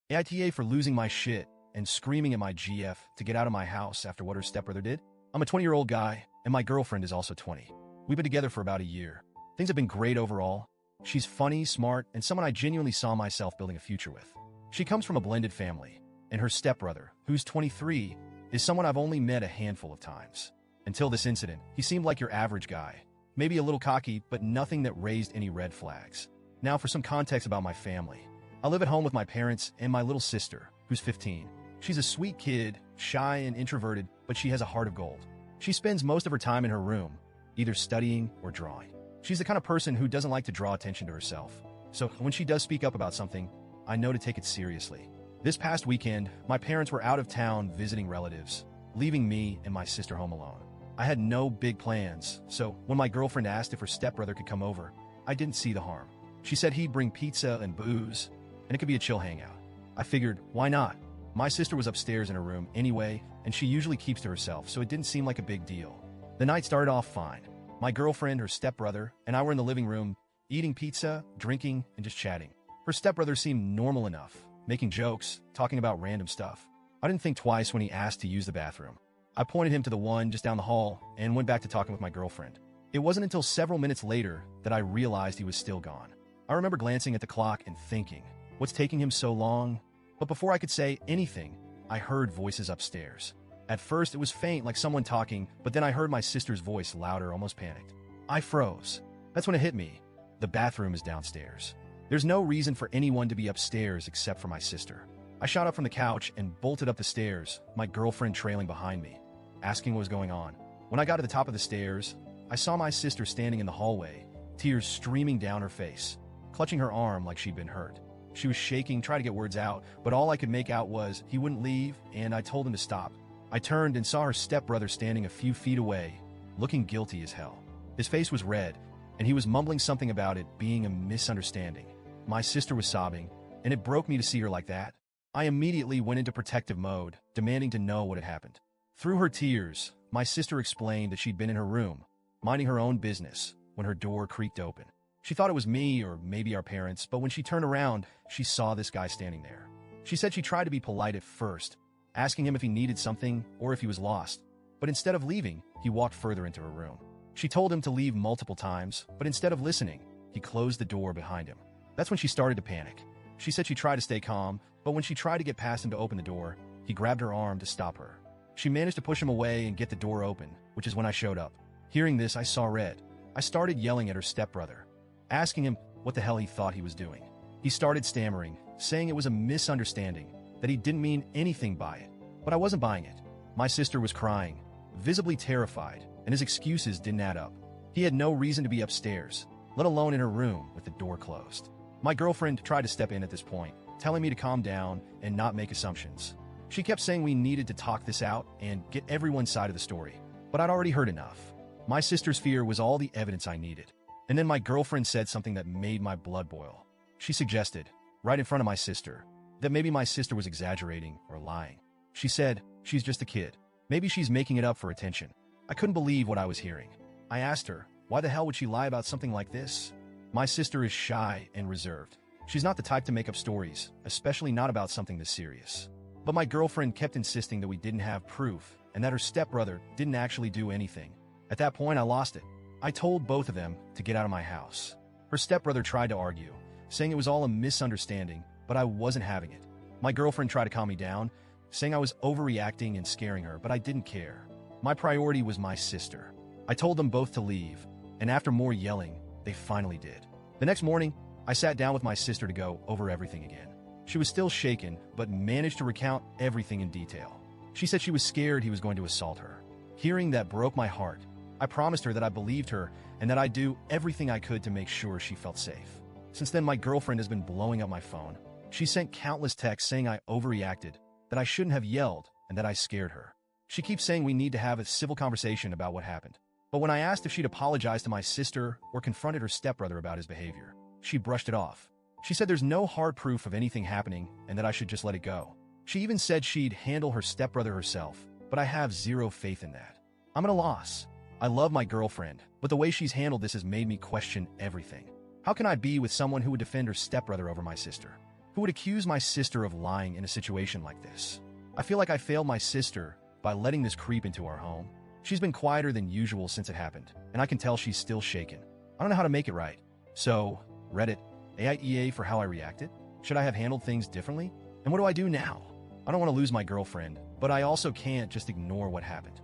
AITA for losing my shit and screaming at my GF to get out of my house after what her stepbrother did. I'm a 20-year-old guy, and my girlfriend is also 20. We've been together for about a year. Things have been great overall. She's funny, smart, and someone I genuinely saw myself building a future with. She comes from a blended family, and her stepbrother, who's 23, is someone I've only met a handful of times. Until this incident, he seemed like your average guy. Maybe a little cocky, but nothing that raised any red flags. Now for some context about my family. I live at home with my parents and my little sister, who's 15. She's a sweet kid, shy and introverted, but she has a heart of gold. She spends most of her time in her room, either studying or drawing. She's the kind of person who doesn't like to draw attention to herself. So when she does speak up about something, I know to take it seriously. This past weekend, my parents were out of town visiting relatives, leaving me and my sister home alone. I had no big plans, so when my girlfriend asked if her stepbrother could come over, I didn't see the harm. She said he'd bring pizza and booze, and it could be a chill hangout. I figured, why not? My sister was upstairs in her room anyway, and she usually keeps to herself, so it didn't seem like a big deal. The night started off fine. My girlfriend, her stepbrother, and I were in the living room, eating pizza, drinking, and just chatting. Her stepbrother seemed normal enough, making jokes, talking about random stuff. I didn't think twice when he asked to use the bathroom. I pointed him to the one just down the hall and went back to talking with my girlfriend. It wasn't until several minutes later that I realized he was still gone. I remember glancing at the clock and thinking, what's taking him so long? But before I could say anything, I heard voices upstairs. At first, it was faint, like someone talking, but then I heard my sister's voice louder, almost panicked. I froze. That's when it hit me. The bathroom is downstairs. There's no reason for anyone to be upstairs except for my sister. I shot up from the couch and bolted up the stairs, my girlfriend trailing behind me, asking what was going on. When I got to the top of the stairs, I saw my sister standing in the hallway, tears streaming down her face, clutching her arm like she'd been hurt. She was shaking, trying to get words out, but all I could make out was he wouldn't leave, and I told him to stop. I turned and saw her stepbrother standing a few feet away, looking guilty as hell. His face was red, and he was mumbling something about it being a misunderstanding. My sister was sobbing, and it broke me to see her like that. I immediately went into protective mode, demanding to know what had happened. Through her tears, my sister explained that she'd been in her room, minding her own business, when her door creaked open. She thought it was me or maybe our parents, but when she turned around, she saw this guy standing there. She said she tried to be polite at first, asking him if he needed something or if he was lost. But instead of leaving, he walked further into her room. She told him to leave multiple times, but instead of listening, he closed the door behind him. That's when she started to panic. She said she tried to stay calm, but when she tried to get past him to open the door, he grabbed her arm to stop her. She managed to push him away and get the door open, which is when I showed up. Hearing this, I saw red. I started yelling at her stepbrother, asking him what the hell he thought he was doing. He started stammering, saying it was a misunderstanding, that he didn't mean anything by it. But I wasn't buying it. My sister was crying, visibly terrified, and his excuses didn't add up. He had no reason to be upstairs, let alone in her room with the door closed. My girlfriend tried to step in at this point, telling me to calm down and not make assumptions. She kept saying we needed to talk this out and get everyone's side of the story, but I'd already heard enough. My sister's fear was all the evidence I needed. And then my girlfriend said something that made my blood boil. She suggested, right in front of my sister, that maybe my sister was exaggerating or lying. She said, she's just a kid. Maybe she's making it up for attention. I couldn't believe what I was hearing. I asked her, why the hell would she lie about something like this? My sister is shy and reserved. She's not the type to make up stories, especially not about something this serious. But my girlfriend kept insisting that we didn't have proof and that her stepbrother didn't actually do anything. At that point, I lost it. I told both of them to get out of my house. Her stepbrother tried to argue, saying it was all a misunderstanding, but I wasn't having it. My girlfriend tried to calm me down, saying I was overreacting and scaring her, but I didn't care. My priority was my sister. I told them both to leave, and after more yelling, they finally did. The next morning, I sat down with my sister to go over everything again. She was still shaken, but managed to recount everything in detail. She said she was scared he was going to assault her. Hearing that broke my heart. I promised her that I believed her and that I'd do everything I could to make sure she felt safe. Since then, my girlfriend has been blowing up my phone. She sent countless texts saying I overreacted, that I shouldn't have yelled, and that I scared her. She keeps saying we need to have a civil conversation about what happened. But when I asked if she'd apologized to my sister or confronted her stepbrother about his behavior, she brushed it off. She said there's no hard proof of anything happening and that I should just let it go. She even said she'd handle her stepbrother herself, but I have zero faith in that. I'm at a loss. I love my girlfriend, but the way she's handled this has made me question everything. How can I be with someone who would defend her stepbrother over my sister? Who would accuse my sister of lying in a situation like this? I feel like I failed my sister by letting this creep into our home. She's been quieter than usual since it happened, and I can tell she's still shaken. I don't know how to make it right. So, Reddit, AITA for how I reacted? Should I have handled things differently? And what do I do now? I don't want to lose my girlfriend, but I also can't just ignore what happened.